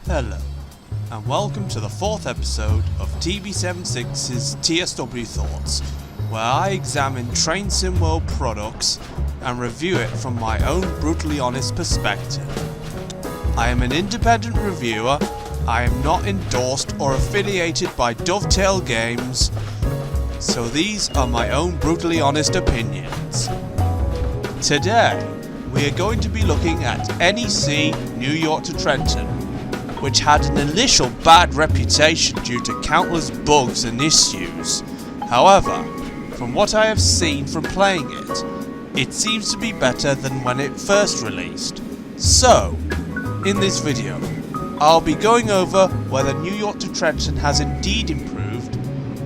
Hello, and welcome to the fourth episode of TB76's TSW Thoughts, where I examine Train Sim World products and review it from my own brutally honest perspective. I am an independent reviewer. I am not endorsed or affiliated by Dovetail Games, so these are my own brutally honest opinions. Today, we are going to be looking at NEC New York to Trenton, which had an initial bad reputation due to countless bugs and issues. However, from what I have seen from playing it, it seems to be better than when it first released. So, in this video, I'll be going over whether New York to Trenton has indeed improved,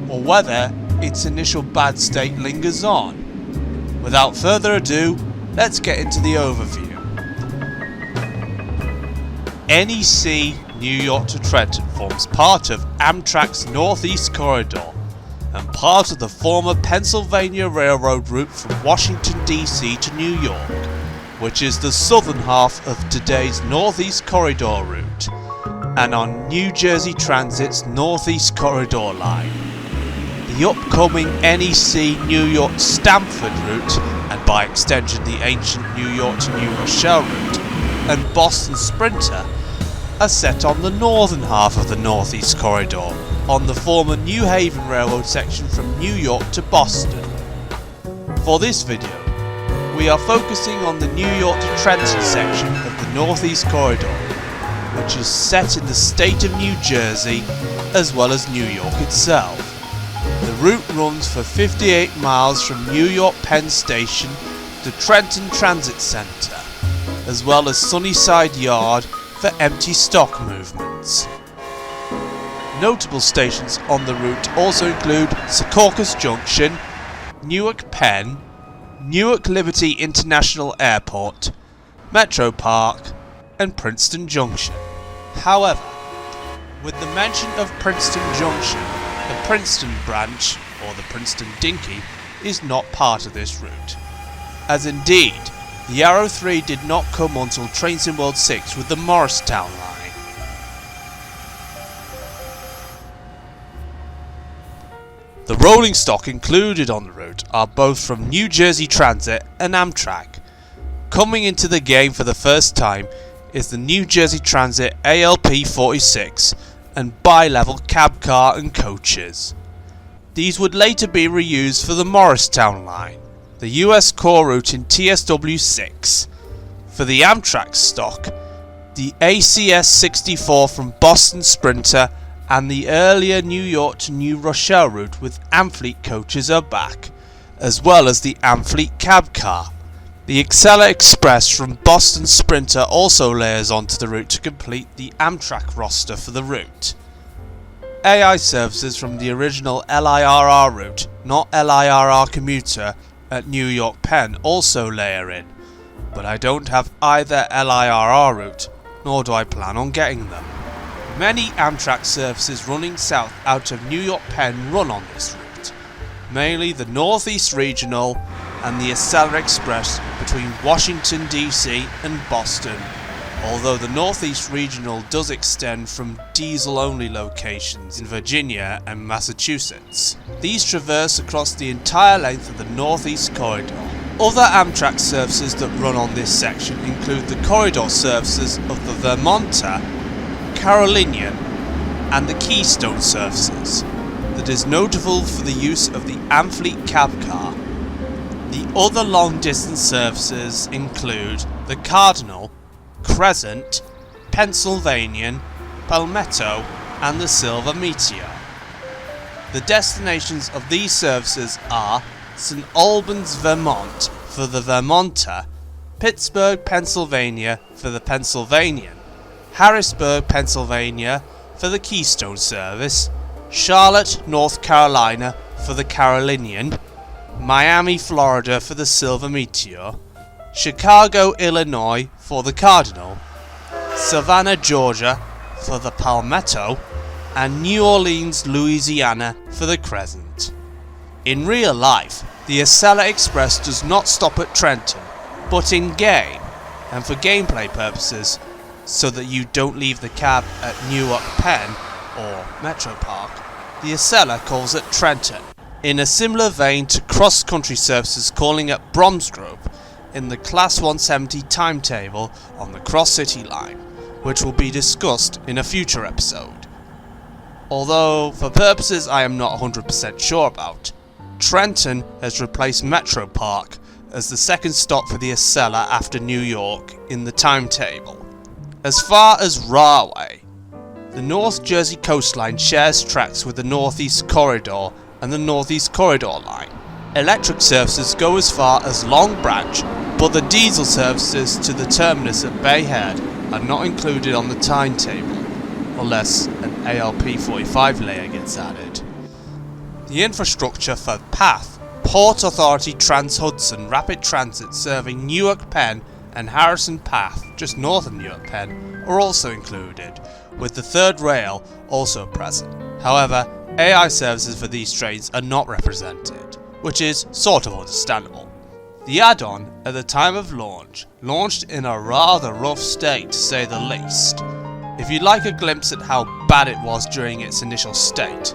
or whether its initial bad state lingers on. Without further ado, let's get into the overview. NEC New York to Trenton forms part of Amtrak's Northeast Corridor and part of the former Pennsylvania Railroad route from Washington DC to New York, which is the southern half of today's Northeast Corridor route, and on New Jersey Transit's Northeast Corridor line. The upcoming NEC New York Stamford route, and by extension the ancient New York to New Rochelle route, and Boston Sprinter are set on the northern half of the Northeast Corridor, on the former New Haven Railroad section from New York to Boston. For this video, we are focusing on the New York to Trenton section of the Northeast Corridor, which is set in the state of New Jersey as well as New York itself. The route runs for 58 miles from New York Penn Station to Trenton Transit Center, as well as Sunnyside Yard for empty stock movements. Notable stations on the route also include Secaucus Junction, Newark Penn, Newark Liberty International Airport, Metro Park, and Princeton Junction. However, with the mention of Princeton Junction, the Princeton branch, or the Princeton Dinky, is not part of this route, as indeed the Arrow 3 did not come until Train Sim World 6 with the Morristown Line. The rolling stock included on the route are both from New Jersey Transit and Amtrak. Coming into the game for the first time is the New Jersey Transit ALP 46 and bi-level cab car and coaches. These would later be reused for the Morristown Line, the US core route in TSW 6. For the Amtrak stock, the ACS 64 from Boston Sprinter and the earlier New York to New Rochelle route with Amfleet coaches are back, as well as the Amfleet Cab Car. The Acela Express from Boston Sprinter also layers onto the route to complete the Amtrak roster for the route. AI services from the original LIRR route, not LIRR commuter, at New York Penn also layer in, but I don't have either LIRR route, nor do I plan on getting them. Many Amtrak services running south out of New York Penn run on this route, mainly the Northeast Regional and the Acela Express between Washington DC and Boston, although the Northeast Regional does extend from diesel-only locations in Virginia and Massachusetts. These traverse across the entire length of the Northeast Corridor. Other Amtrak services that run on this section include the corridor services of the Vermonter, Carolinian, and the Keystone services. That is notable for the use of the Amfleet Cab Car. The other long-distance services include the Cardinal, Crescent, Pennsylvanian, Palmetto, and the Silver Meteor. The destinations of these services are St. Albans, Vermont for the Vermonter, Pittsburgh, Pennsylvania for the Pennsylvanian, Harrisburg, Pennsylvania for the Keystone Service, Charlotte, North Carolina for the Carolinian, Miami, Florida for the Silver Meteor, Chicago, Illinois for the Cardinal, Savannah, Georgia for the Palmetto, and New Orleans, Louisiana for the Crescent. In real life, the Acela Express does not stop at Trenton, but in game, and for gameplay purposes, so that you don't leave the cab at York Penn or Metro Park, the Acela calls at Trenton, in a similar vein to cross-country services calling at Bromsgrove in the Class 170 timetable on the Cross-City Line, which will be discussed in a future episode. Although, for purposes I am not 100% sure about, Trenton has replaced Metro Park as the second stop for the Acela after New York in the timetable. As far as railway, the North Jersey coastline shares tracks with the Northeast Corridor and the Northeast Corridor line. Electric services go as far as Long Branch, but the diesel services to the terminus at Bay Head are not included on the timetable, unless an ALP 45 layer gets added. The infrastructure for PATH, Port Authority Trans-Hudson Rapid Transit serving Newark Penn and Harrison PATH, just north of Newark Penn, are also included, with the third rail also present. However, AI services for these trains are not represented, which is sort of understandable. The add-on, at the time of launch, launched in a rather rough state to say the least. If you'd like a glimpse at how bad it was during its initial state,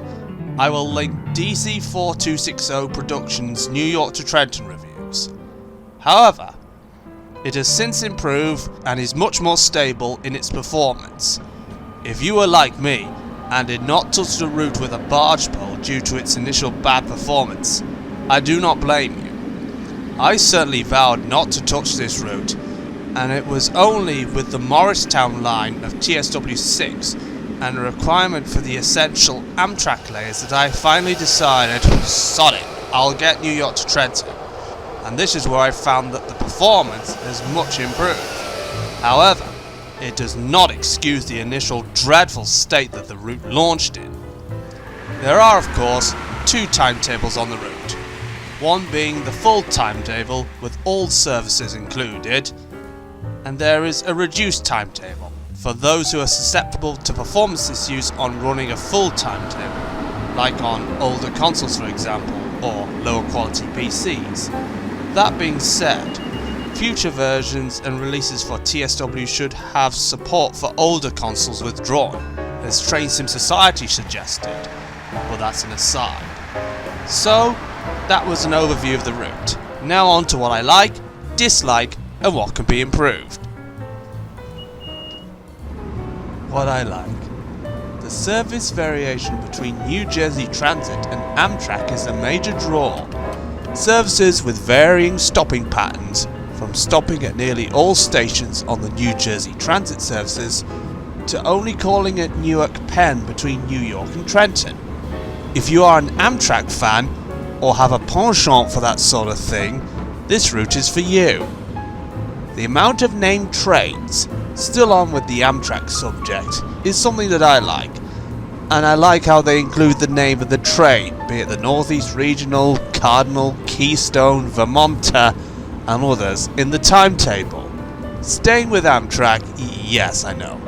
I will link DC4260 Productions' New York to Trenton reviews. However, it has since improved and is much more stable in its performance. If you were like me and did not touch the route with a barge pole due to its initial bad performance, I do not blame you. I certainly vowed not to touch this route, and it was only with the Morristown Line of TSW6 and a requirement for the essential Amtrak layers that I finally decided, sod it, I'll get New York to Trenton. And this is where I found that the performance has much improved. However, it does not excuse the initial dreadful state that the route launched in. There are, of course, two timetables on the route, one being the full timetable with all services included, and there is a reduced timetable for those who are susceptible to performance issues on running a full timetable, like on older consoles for example, or lower quality PCs. That being said, future versions and releases for TSW should have support for older consoles withdrawn, as Train Sim Society suggested, but that's an aside. So, that was an overview of the route. Now on to what I like, dislike, and what can be improved. What I like. The service variation between New Jersey Transit and Amtrak is a major draw. Services with varying stopping patterns, from stopping at nearly all stations on the New Jersey Transit services to only calling at Newark Penn between New York and Trenton. If you are an Amtrak fan or have a penchant for that sort of thing, this route is for you. The amount of named trains, still on with the Amtrak subject, is something that I like, and I like how they include the name of the train, be it the Northeast Regional, Cardinal, Keystone, Vermonter, and others, in the timetable. Staying with Amtrak, yes I know.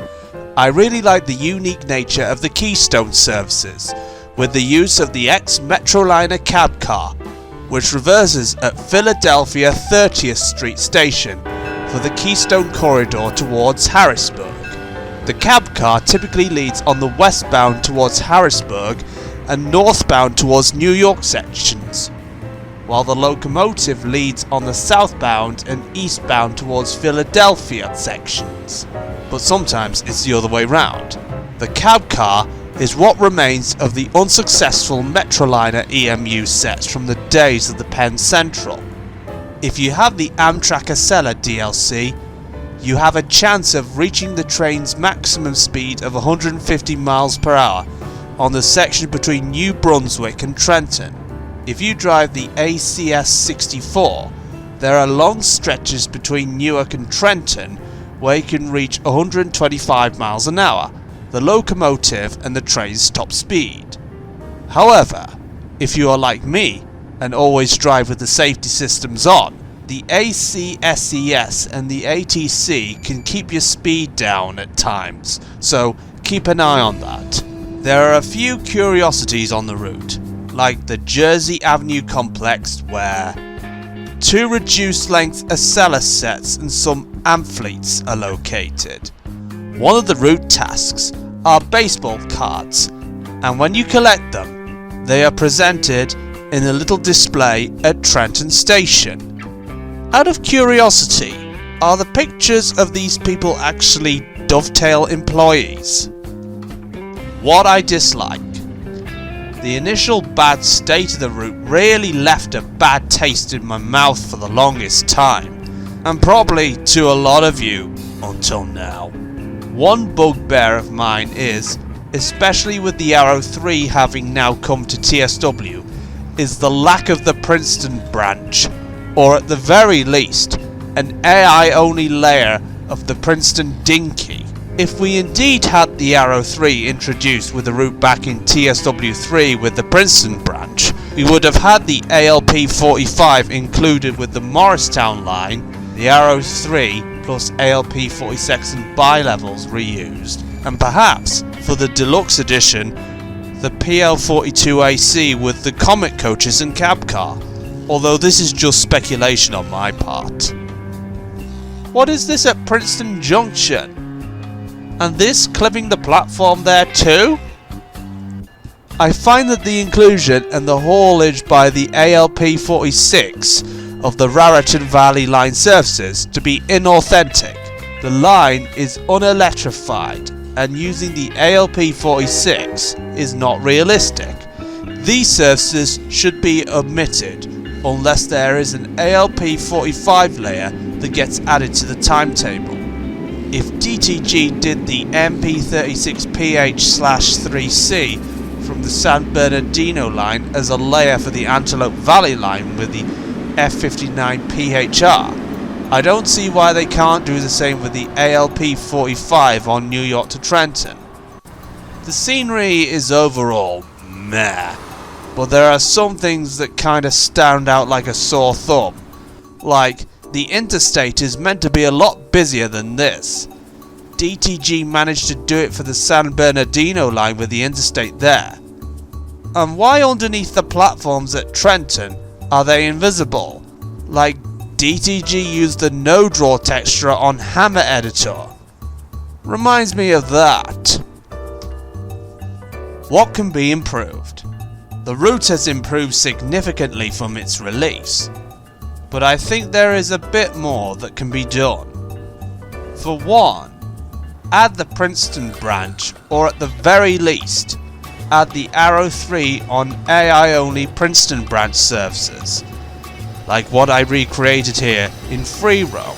I really like the unique nature of the Keystone services, with the use of the ex-Metroliner Cab Car, which reverses at Philadelphia 30th Street Station for the Keystone Corridor towards Harrisburg. The cab car typically leads on the westbound towards Harrisburg and northbound towards New York sections, while the locomotive leads on the southbound and eastbound towards Philadelphia sections. But sometimes it's the other way round. The cab car is what remains of the unsuccessful Metroliner EMU sets from the days of the Penn Central. If you have the Amtrak Acela DLC, you have a chance of reaching the train's maximum speed of 150 miles per hour on the section between New Brunswick and Trenton. If you drive the ACS 64, there are long stretches between Newark and Trenton where you can reach 125 miles an hour, the locomotive and the train's top speed. However, if you are like me and always drive with the safety systems on, the ACSES and the ATC can keep your speed down at times, so keep an eye on that. There are a few curiosities on the route, like the Jersey Avenue complex where 2 reduced length Acela sets and some Amfleets are located. One of the route tasks are baseball cards, and when you collect them, they are presented in a little display at Trenton Station. Out of curiosity, are the pictures of these people actually Dovetail employees? What I dislike. The initial bad state of the route really left a bad taste in my mouth for the longest time, and probably to a lot of you until now. One bugbear of mine is, especially with the Arrow 3 having now come to TSW, is the lack of the Princeton branch, or at the very least, an AI only layer of the Princeton Dinky. If we indeed had the Arrow 3 introduced with the route back in TSW 3 with the Princeton branch, we would have had the ALP 45 included with the Morristown Line, the Arrow 3 plus ALP 46 and bi-levels reused, and perhaps, for the deluxe edition, the PL 42AC with the comic coaches and cab car, although this is just speculation on my part. What is this at Princeton Junction? And this clipping the platform there too? I find that the inclusion and the haulage by the ALP 46 of the Raritan Valley line services to be inauthentic. The line is unelectrified and using the ALP 46 is not realistic. These services should be omitted unless there is an ALP 45 layer that gets added to the timetable. If DTG did the MP36PH/3C from the San Bernardino line as a layer for the Antelope Valley line with the F59PHR, I don't see why they can't do the same with the ALP 45 on New York to Trenton. The scenery is overall meh, but there are some things that kinda stand out like a sore thumb. Like, the interstate is meant to be a lot busier than this. DTG managed to do it for the San Bernardino line with the interstate there. And why underneath the platforms at Trenton are they invisible? Like DTG used the no draw texture on Hammer Editor. Reminds me of that. What can be improved? The route has improved significantly from its release, but I think there is a bit more that can be done. For one, add the Princeton branch, or at the very least, add the Arrow 3 on AI only Princeton branch services, like what I recreated here in free roam.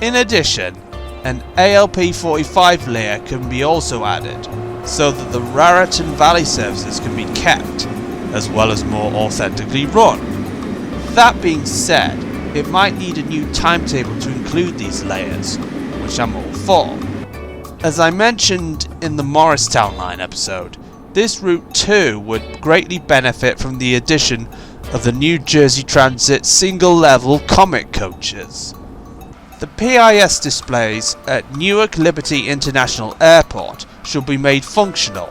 In addition, an ALP 45 layer can be also added, so that the Raritan Valley services can be kept, as well as more authentically run. That being said, it might need a new timetable to include these layers, which I'm all for. As I mentioned in the Morristown Line episode, this route too would greatly benefit from the addition of the New Jersey Transit single-level comic coaches. The PIS displays at Newark Liberty International Airport should be made functional.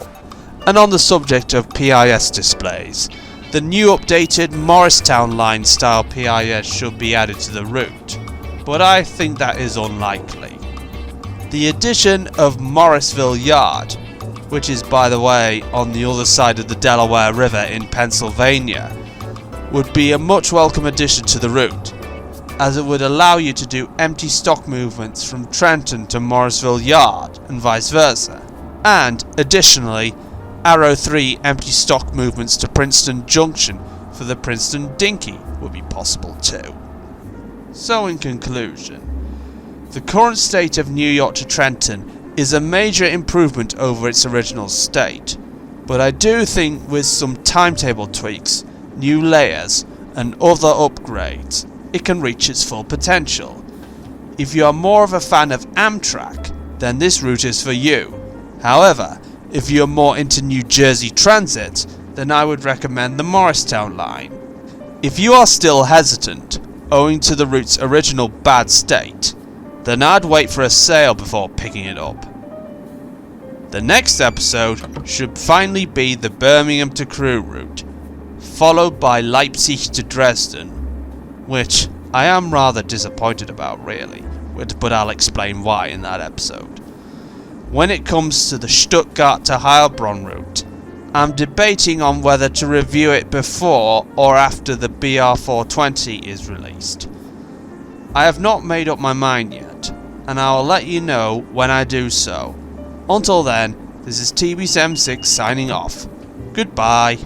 And on the subject of PIS displays, the new updated Morristown Line style PIS should be added to the route, but I think that is unlikely. The addition of Morrisville Yard, which is by the way on the other side of the Delaware River in Pennsylvania, would be a much welcome addition to the route, as it would allow you to do empty stock movements from Trenton to Morrisville Yard and vice versa, and additionally Arrow 3 empty stock movements to Princeton Junction for the Princeton Dinky would be possible too. So in conclusion, the current state of New York to Trenton is a major improvement over its original state, but I do think with some timetable tweaks, new layers and other upgrades, it can reach its full potential. If you are more of a fan of Amtrak, then this route is for you. However, if you are more into New Jersey Transit, then I would recommend the Morristown Line. If you are still hesitant, owing to the route's original bad state, then I'd wait for a sale before picking it up. The next episode should finally be the Birmingham to Crewe route. followed by Leipzig to Dresden, which I am rather disappointed about really, but I'll explain why in that episode. When it comes to the Stuttgart to Heilbronn route, I'm debating on whether to review it before or after the BR420 is released. I have not made up my mind yet, and I will let you know when I do so. Until then, this is TB76 signing off. Goodbye.